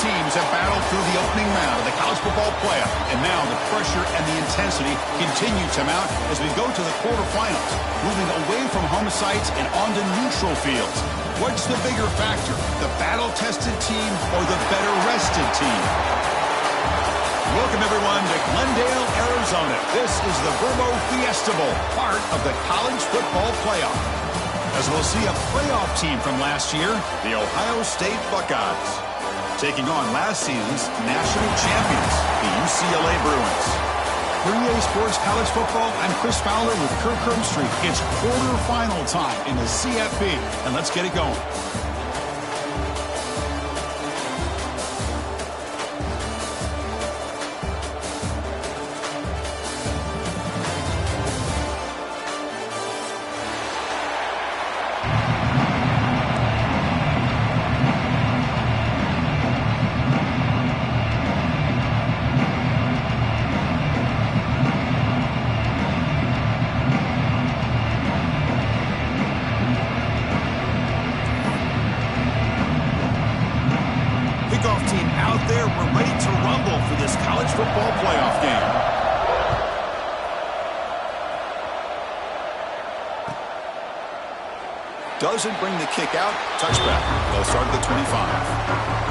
teams have battled through the opening round of the college football playoff, and now the pressure and the intensity continue to mount as we go to the quarterfinals, moving away from home sites and onto neutral fields. What's the bigger factor, the battle-tested team or the better-rested team? Welcome, everyone, to Glendale, Arizona. This is the Verbo Fiesta Bowl, part of the college football playoff. As we'll see a playoff team from last year, the Ohio State Buckeyes, taking on last season's national champions, the UCLA Bruins. For EA Sports College Football, I'm Chris Fowler with Kirk Herbstreit. It's quarterfinal time in the CFP, and let's get it going. Team out there, we're ready to rumble for this college football playoff game. Doesn't bring the kick out. Touchback. They'll start at the 25.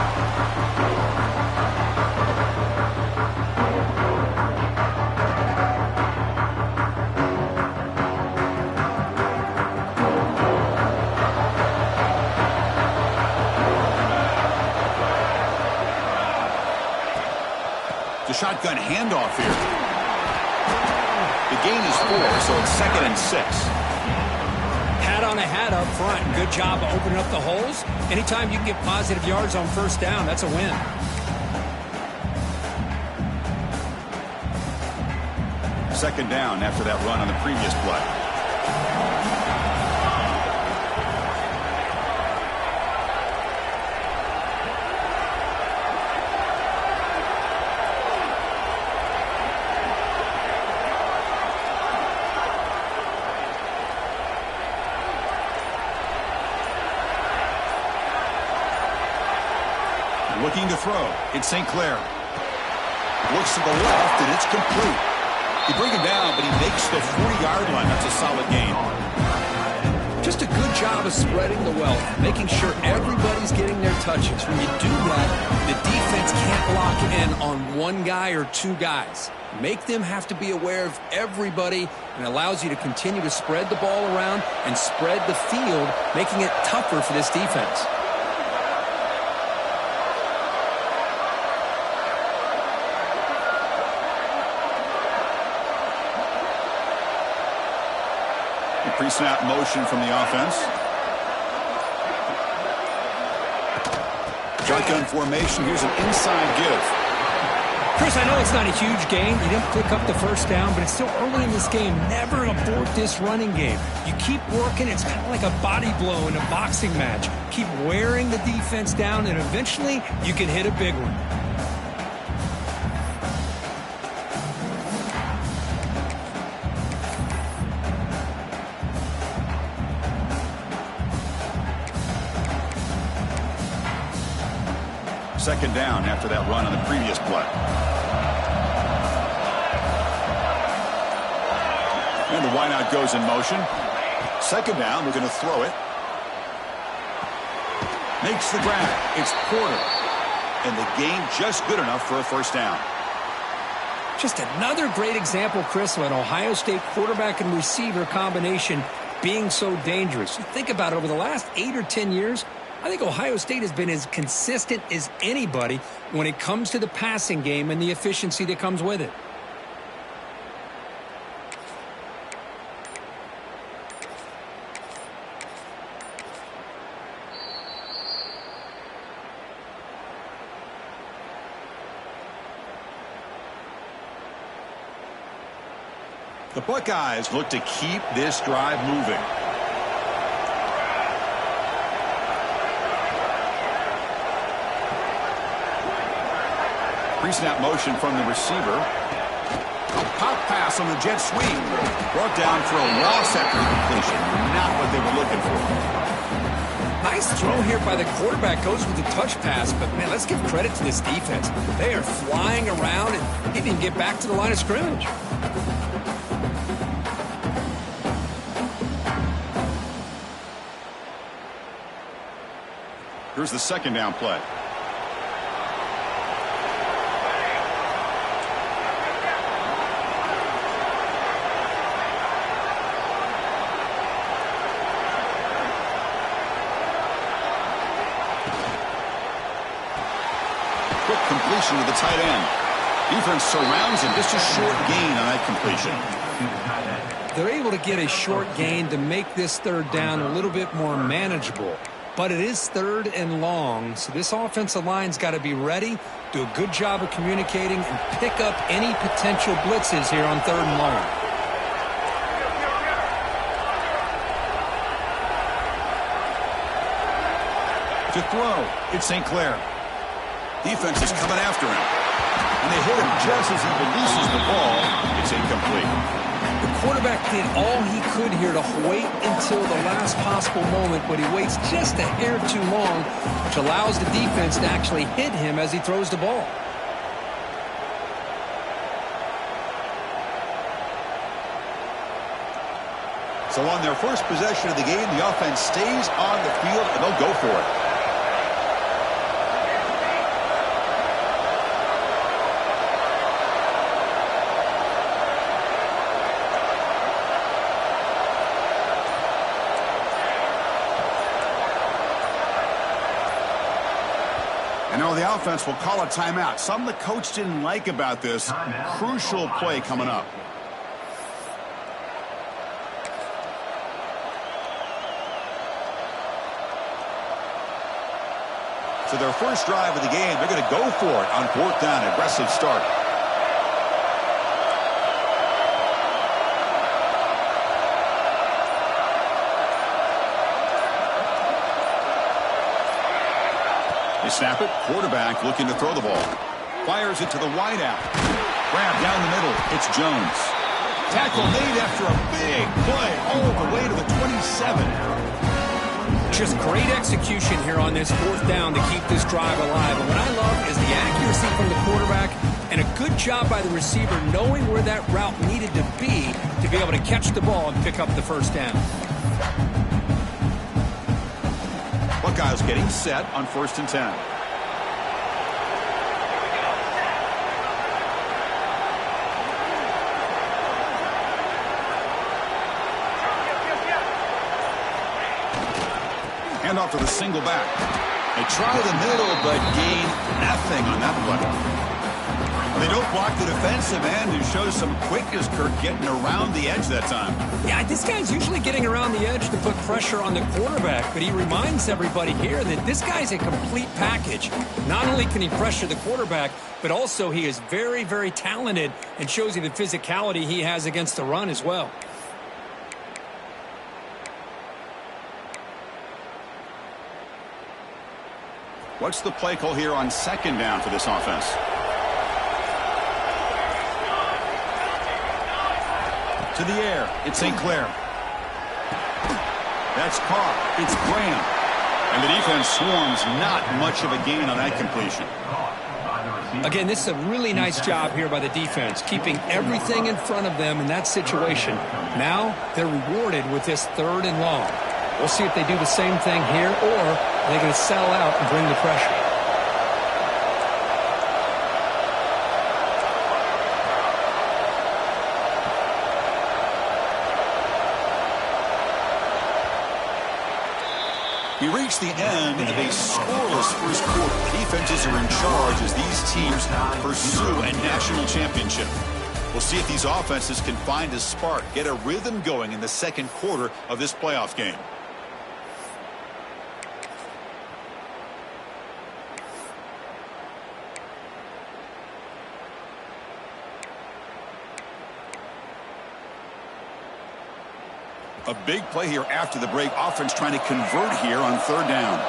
Shotgun handoff here. The gain is 4, so it's 2nd and 6. Hat on a hat up front. Good job of opening up the holes. Anytime you can get positive yards on first down, that's a win. Second down after that run on the previous play. Looking to throw. It's St. Clair. Looks to the left, and it's complete. You bring him down, but he makes the 40-yard line. That's a solid gain. Just a good job of spreading the wealth, making sure everybody's getting their touches. When you do that, the defense can't lock in on one guy or two guys. Make them have to be aware of everybody, and allows you to continue to spread the ball around and spread the field, making it tougher for this defense. Pre-snap motion from the offense. Shotgun formation. Here's an inside give. Chris, I know it's not a huge gain. You didn't pick up the first down, but it's still early in this game. Never abort this running game. You keep working. It's kind of like a body blow in a boxing match. Keep wearing the defense down, and eventually you can hit a big one. Second down after that run on the previous play. And the wideout goes in motion. Second down, we're going to throw it. Makes the grab. It's Porter. And the gain just good enough for a first down. Just another great example, Chris, of an Ohio State quarterback and receiver combination being so dangerous. You think about it, over the last 8 or 10 years, I think Ohio State has been as consistent as anybody when it comes to the passing game and the efficiency that comes with it. The Buckeyes look to keep this drive moving. Pre-snap motion from the receiver. A pop pass on the jet sweep. Brought down for a loss after the completion. Not what they were looking for. Nice throw here by the quarterback. Goes with the touch pass. But, man, let's give credit to this defense. They are flying around and didn't even get back to the line of scrimmage. Here's the second down play. Quick completion to the tight end. Defense surrounds him. Just a short gain on that completion. They're able to get a short gain to make this third down a little bit more manageable. But it is third and long, so this offensive line's got to be ready, do a good job of communicating, and pick up any potential blitzes here on third and long. To throw, it's St. Clair. Defense is coming after him. And they hit him just as he releases the ball. It's incomplete. The quarterback did all he could here to wait until the last possible moment, but he waits just a hair too long, which allows the defense to actually hit him as he throws the ball. So on their first possession of the game, the offense stays on the field, and they'll go for it. And now the offense will call a timeout. Something the coach didn't like about this. Crucial play coming up. So their first drive of the game, they're going to go for it on fourth down. Aggressive start. They snap it. Quarterback looking to throw the ball. Fires it to the wideout. Grab down the middle. It's Jones. Tackle made after a big play all the way to the 27. Just great execution here on this fourth down to keep this drive alive. And what I love is the accuracy from the quarterback and a good job by the receiver knowing where that route needed to be able to catch the ball and pick up the first down. Buckeyes getting set on 1st and 10. Hand off to the single back. They try the middle, but gain nothing on that play. They don't block the defensive end, who shows some quickness, Kirk, getting around the edge that time. Yeah, this guy's usually getting around the edge to put pressure on the quarterback, but he reminds everybody here that this guy's a complete package. Not only can he pressure the quarterback, but also he is very, very talented and shows you the physicality he has against the run as well. What's the play call here on 2nd down for this offense? To the air, it's St. Clair. That's caught. It's Graham. And the defense swarms. Not much of a gain on that completion. Again, this is a really nice job here by the defense, keeping everything in front of them in that situation. Now they're rewarded with this 3rd and long. We'll see if they do the same thing here, or they're going to sell out and bring the pressure. We reach the end of a scoreless first quarter. Defenses are in charge as these teams pursue a national championship. We'll see if these offenses can find a spark, get a rhythm going in the second quarter of this playoff game. A big play here after the break. Offense trying to convert here on 3rd down.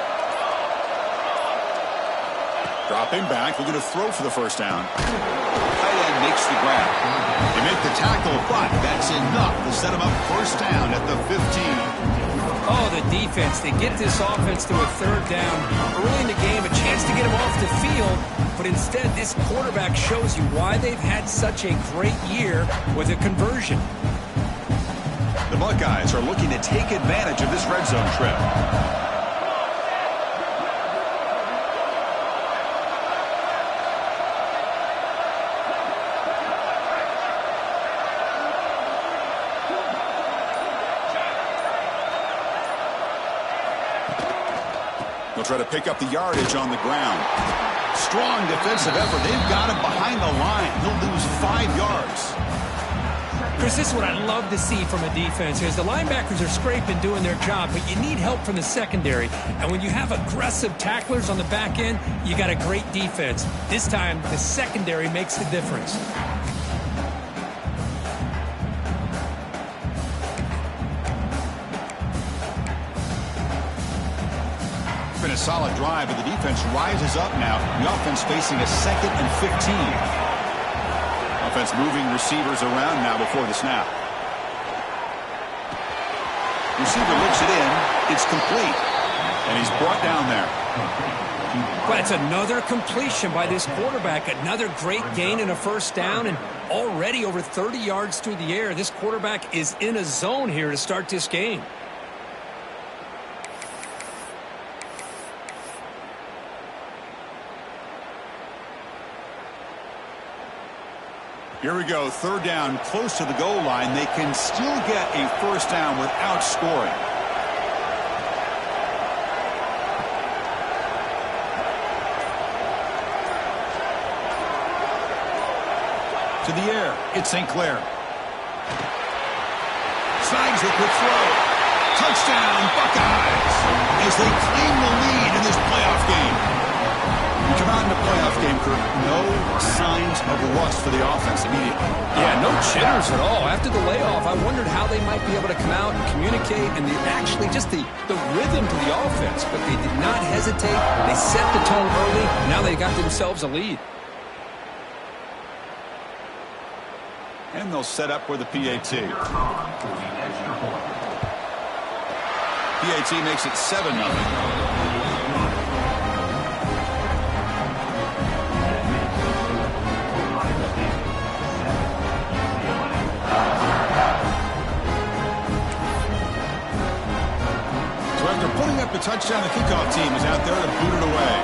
Dropping back, looking to throw for the first down. Tight end makes the grab. They make the tackle, but that's enough to set him up 1st down at the 15. Oh, the defense. They get this offense to a third down early in the game, a chance to get them off the field. But instead, this quarterback shows you why they've had such a great year with a conversion. The Buckeyes are looking to take advantage of this red zone trip. They'll try to pick up the yardage on the ground. Strong defensive effort. They've got him behind the line. He'll lose 5 yards. Chris, this is what I love to see from a defense is the linebackers are scraping, doing their job, but you need help from the secondary. And when you have aggressive tacklers on the back end, you got a great defense. This time, the secondary makes the difference. It's been a solid drive, but the defense rises up now. The offense facing a 2nd and 15. Offense moving receivers around now before the snap. Receiver looks it in. It's complete. And he's brought down there. Well, it's another completion by this quarterback. Another great gain and a first down. And already over 30 yards through the air. This quarterback is in a zone here to start this game. Here we go, 3rd down, close to the goal line. They can still get a first down without scoring. To the air, it's St. Clair. Snags the quick throw. Touchdown, Buckeyes, as they claim the lead in this playoff game. Come out in the playoff game, Kirk. No signs of rust for the offense immediately. Yeah, no jitters at all. After the layoff, I wondered how they might be able to come out and communicate and actually just the rhythm to the offense. But they did not hesitate. They set the tone early. Now they got themselves a lead. And they'll set up for the PAT. PAT makes it 7-0. Putting up the touchdown, the kickoff team is out there to boot it away.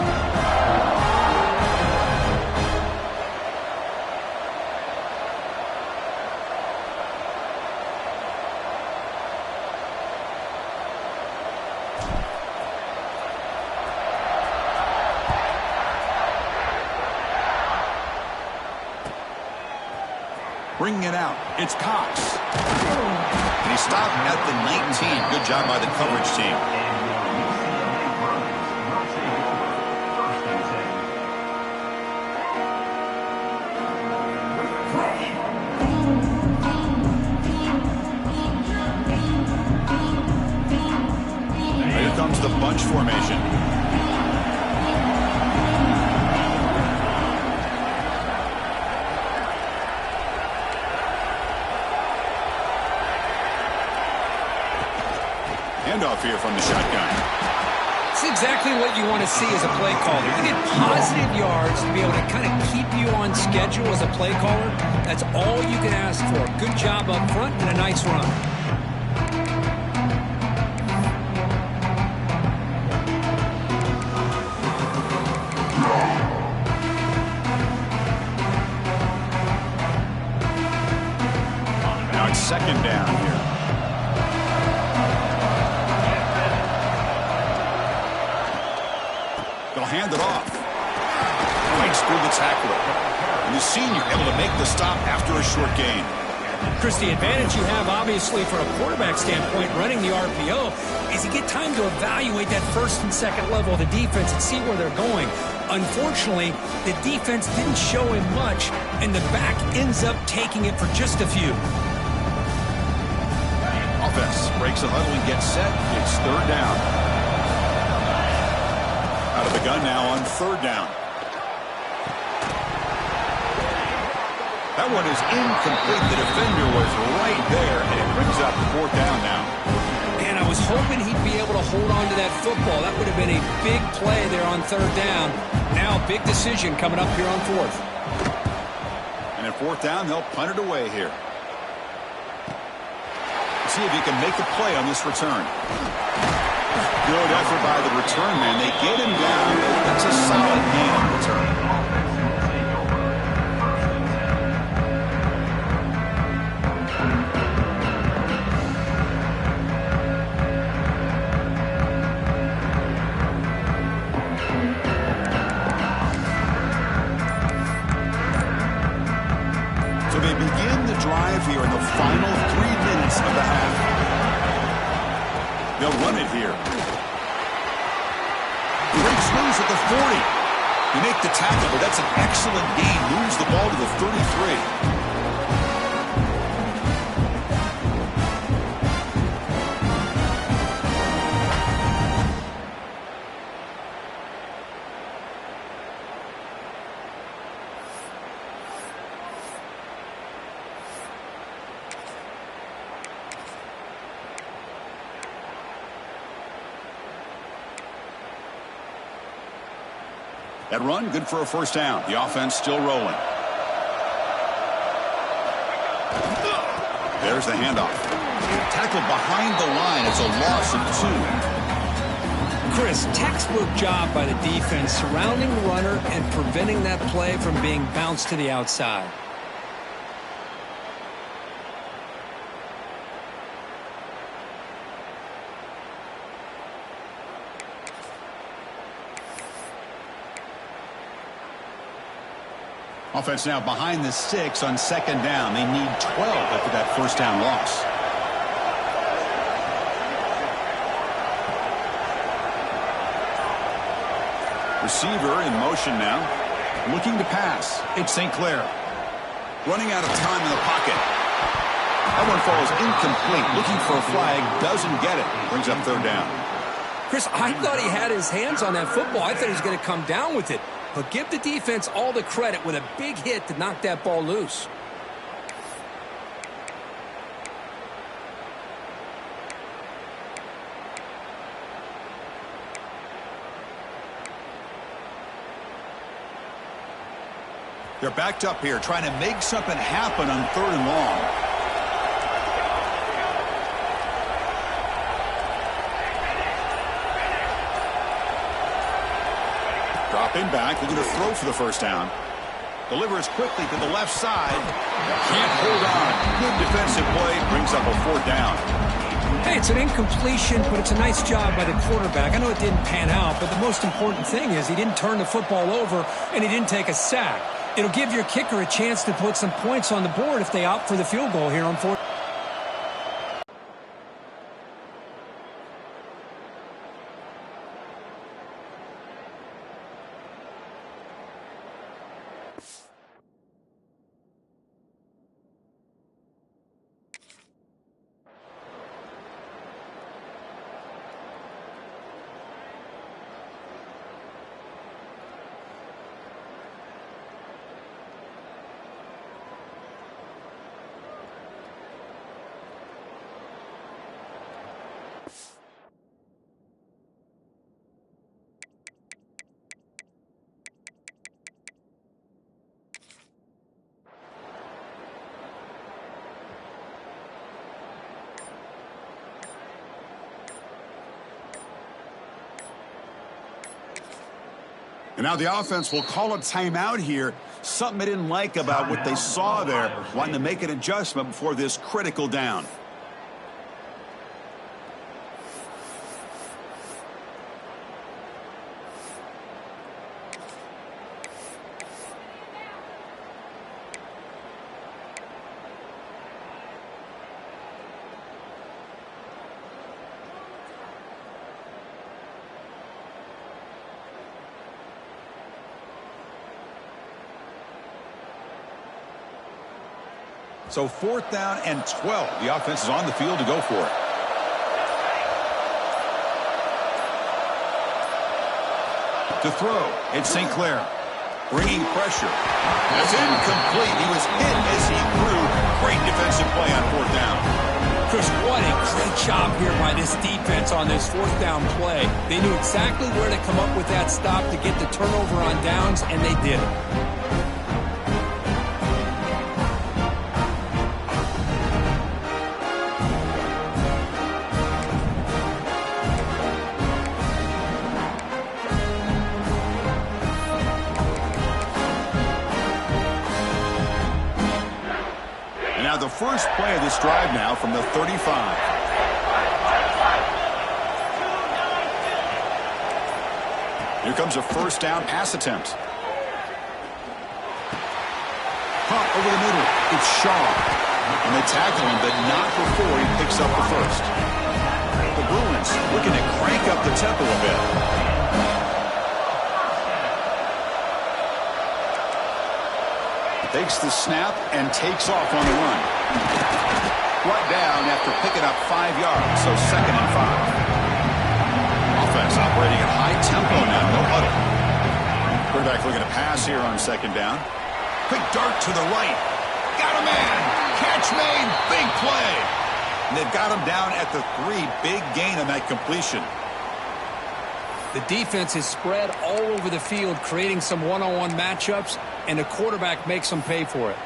Bringing it out, it's Cox. And he stopped at the 19. Good job by the coverage team. Comes the bunch formation. Handoff here from the shotgun. It's exactly what you want to see as a play caller. You get positive yards to be able to kind of keep you on schedule as a play caller. That's all you can ask for. Good job up front and a nice run. Second down here. They'll hand it off. Fights through the tackler. And the senior able to make the stop after a short gain. Chris, the advantage you have, obviously, from a quarterback standpoint, running the RPO, is you get time to evaluate that first and second level of the defense and see where they're going. Unfortunately, the defense didn't show him much, and the back ends up taking it for just a few. Offense breaks the huddle and gets set. It's 3rd down. Out of the gun now on 3rd down. That one is incomplete. The defender was right there, and it brings up 4th down now. And I was hoping he'd be able to hold on to that football. That would have been a big play there on third down. Now, big decision coming up here on fourth. And at fourth down, they'll punt it away here. See if he can make a play on this return. Good effort by the return man. They get him down. That's a solid gain on return. So they begin the drive here in the final 3 minutes of the half. They'll run it here. Breaks loose at the 40. You make the tackle, but that's an excellent gain. Moves the ball to the 33. That run, good for a first down. The offense still rolling. There's the handoff. Tackled behind the line. It's a loss of 2. Chris, textbook job by the defense surrounding the runner and preventing that play from being bounced to the outside. Offense now behind the 6 on second down. They need 12 after that first down loss. Receiver in motion now. Looking to pass. It's St. Clair. Running out of time in the pocket. That one falls incomplete. Looking for a flag. Doesn't get it. Brings up third down. Chris, I thought he had his hands on that football. I thought he was going to come down with it. But give the defense all the credit with a big hit to knock that ball loose. They're backed up here, trying to make something happen on third and long. Dropping back, looking to throw for the first down. Delivers quickly to the left side. Can't hold on. Good defensive play. Brings up a fourth down. Hey, it's an incompletion, but it's a nice job by the quarterback. I know it didn't pan out, but the most important thing is he didn't turn the football over and he didn't take a sack. It'll give your kicker a chance to put some points on the board if they opt for the field goal here on fourth. And now the offense will call a timeout here. Something they didn't like about what they saw there. Wanting to make an adjustment before this critical down. So fourth down and 12. The offense is on the field to go for it. To throw, it's St. Clair. Bringing pressure. That's incomplete. He was hit as he threw. Great defensive play on fourth down. Chris, what a great job here by this defense on this fourth down play. They knew exactly where to come up with that stop to get the turnover on downs, and they did it. Now the first play of this drive now from the 35. Here comes a first down pass attempt. Pump over the middle. It's Shaw. And they tackle him, but not before he picks up the first. The Bruins looking to crank up the tempo a bit. Takes the snap and takes off on the run. Brought down after picking up 5 yards, so 2nd and 5. Offense operating at high tempo now, no huddle. Quarterback looking to pass here on 2nd down. Quick dart to the right. Got a man. Catch made. Big play. And they've got him down at the 3. Big gain on that completion. The defense is spread all over the field, creating some one-on-one matchups, and the quarterback makes them pay for it.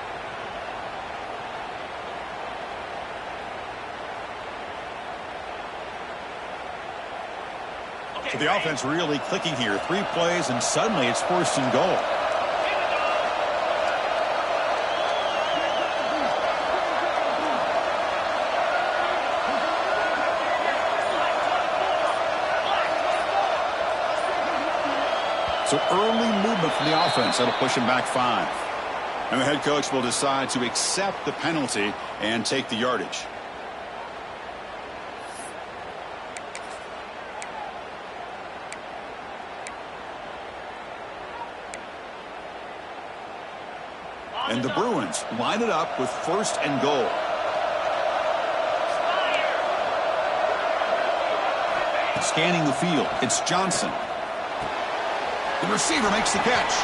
So the offense really clicking here. 3 plays, and suddenly it's 1st and goal. So early movement from the offense. That'll push him back 5. And the head coach will decide to accept the penalty and take the yardage. And the Bruins line it up with 1st and goal. Scanning the field. It's Johnson. The receiver makes the catch.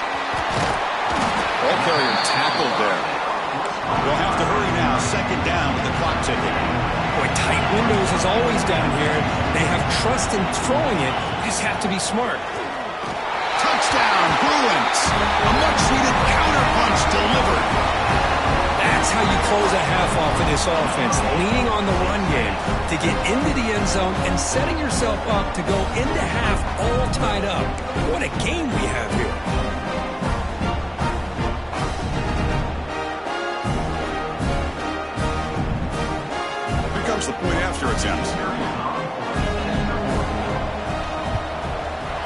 Ball carrier tackled there. They'll have to hurry now. 2nd down with the clock ticking. Boy, tight windows as always down here. They have trust in throwing it. You just have to be smart. Touchdown, Bruins. A much-needed counterpunch delivered. That's how you close a half off of this offense, leaning on the run game to get into the end zone and setting yourself up to go into half all tied up. What a game we have here. Here comes the point after attempt.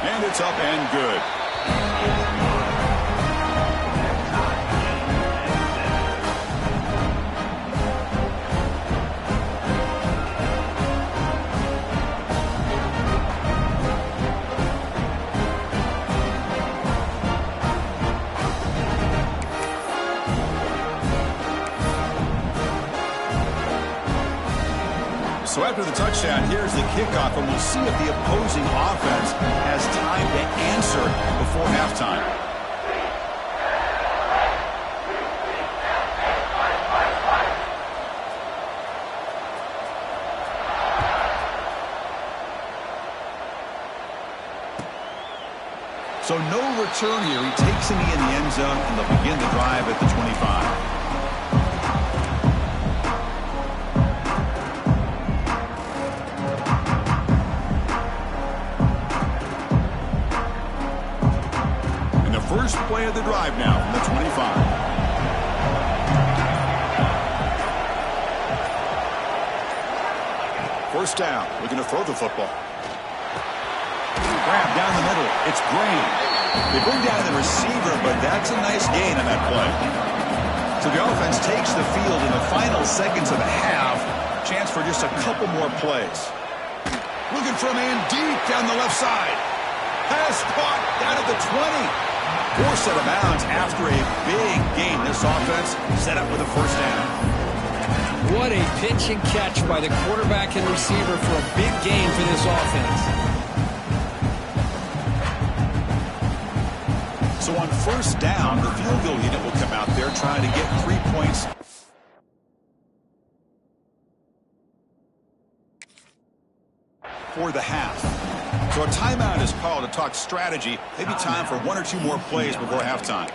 And it's up and good. So after the touchdown, here's the kickoff, and we'll see if the opposing offense has time to answer before halftime. So no return here. He takes him in the end zone, and they'll begin the drive at the 25. First play of the drive now from the 25. First down, looking to throw the football. Grab down the middle. It's Green. They bring down the receiver, but that's a nice gain on that play. So the offense takes the field in the final seconds of the half. Chance for just a couple more plays. Looking for a man deep down the left side. Pass caught down at the 20. 4 set of bounds after a big gain. This offense set up with a first down. What a pitch and catch by the quarterback and receiver for a big gain for this offense. So on first down, the field goal unit will come out there trying to get 3 points. before the half. So a timeout is called to talk strategy. Maybe time for 1 or 2 more plays before halftime.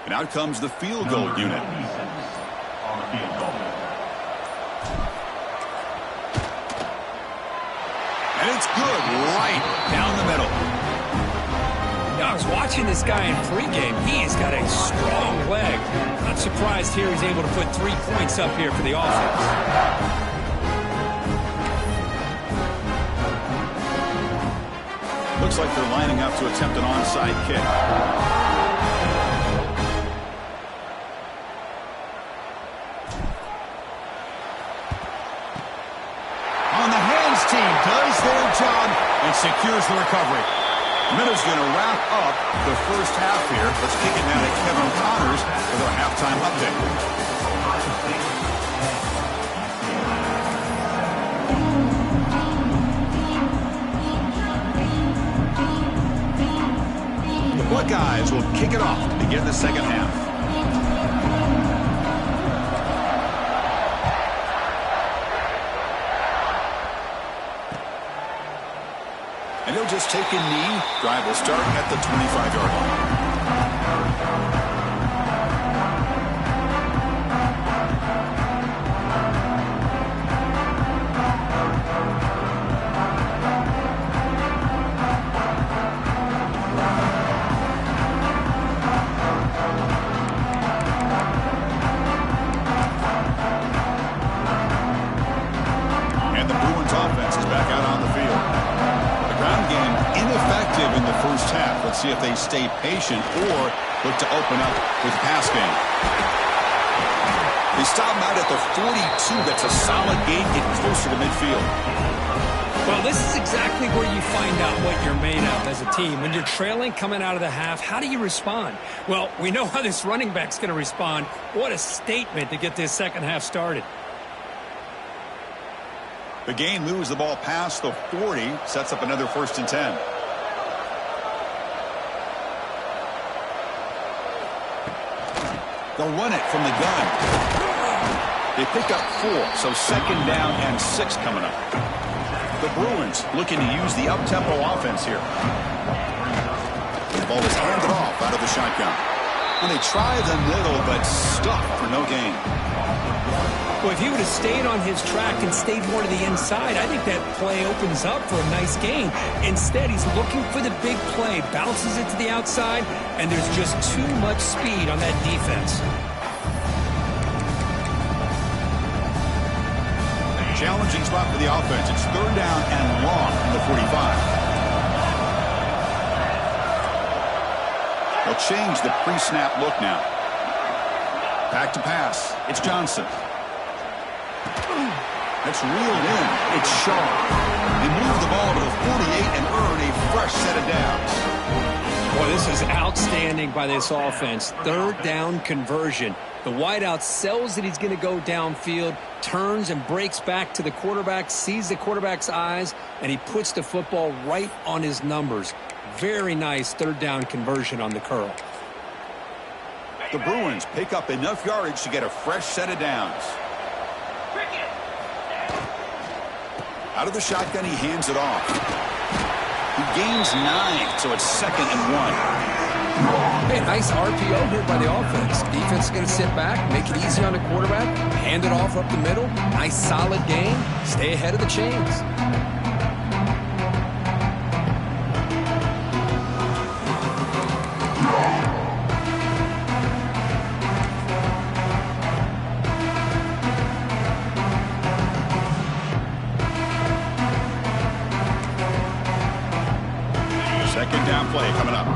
And out comes the field goal unit. And it's good right down the middle. Now, I was watching this guy in pregame. He's got a strong leg. Not surprised here he's able to put 3 points up here for the offense. Looks like they're lining up to attempt an onside kick. On the hands team does their job and secures the recovery. Minutes going to wrap up the first half here. Let's kick it now to Kevin Connors with our halftime update. The Buckeyes will kick it off to begin the second half. And he'll just take a knee. Drive will start at the 25-yard line. And the Bruins offense is back out on the field. Ground game ineffective in the first half. Let's see if they stay patient or look to open up with pass game. They stop him out at the 42. That's a solid gain. Get closer to midfield. Well, this is exactly where you find out what you're made of as a team. When you're trailing coming out of the half, how do you respond? Well, we know how this running back's going to respond. What a statement to get this second half started. The gain moves the ball past the 40, sets up another 1st and 10. They'll run it from the gun. They pick up 4, so 2nd down and 6 coming up. The Bruins looking to use the up-tempo offense here. The ball is handed off out of the shotgun. And they try the middle, but stuck for no gain. Well, if he would have stayed on his track and stayed more to the inside, I think that play opens up for a nice gain. Instead, he's looking for the big play, bounces it to the outside, and there's just too much speed on that defense. Challenging spot for the offense. It's 3rd down and long from the 45. They'll change the pre-snap look now. Back to pass. It's Johnson. That's reeled in. It's Shaw. They move the ball to the 48 and earn a fresh set of downs. Boy, this is outstanding by this offense. 3rd down conversion. The wideout sells that he's going to go downfield, turns and breaks back to the quarterback, sees the quarterback's eyes, and he puts the football right on his numbers. Very nice 3rd down conversion on the curl. The Bruins pick up enough yardage to get a fresh set of downs. Out of the shotgun, he hands it off. He gains 9, so it's 2nd and 1. Hey, nice RPO here by the offense. Defense is going to sit back, make it easy on the quarterback, hand it off up the middle. Nice solid game. Stay ahead of the chains. Second down play coming up.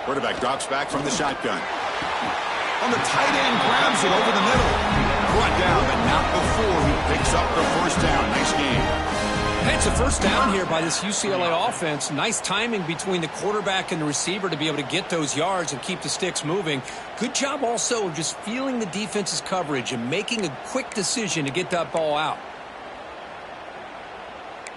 Quarterback drops back from the shotgun. On the tight end, grabs it over the middle. Brought down, but not before he picks up the 1st down. Nice game. It's a first down here by this UCLA offense. Nice timing between the quarterback and the receiver to be able to get those yards and keep the sticks moving. Good job also of just feeling the defense's coverage and making a quick decision to get that ball out.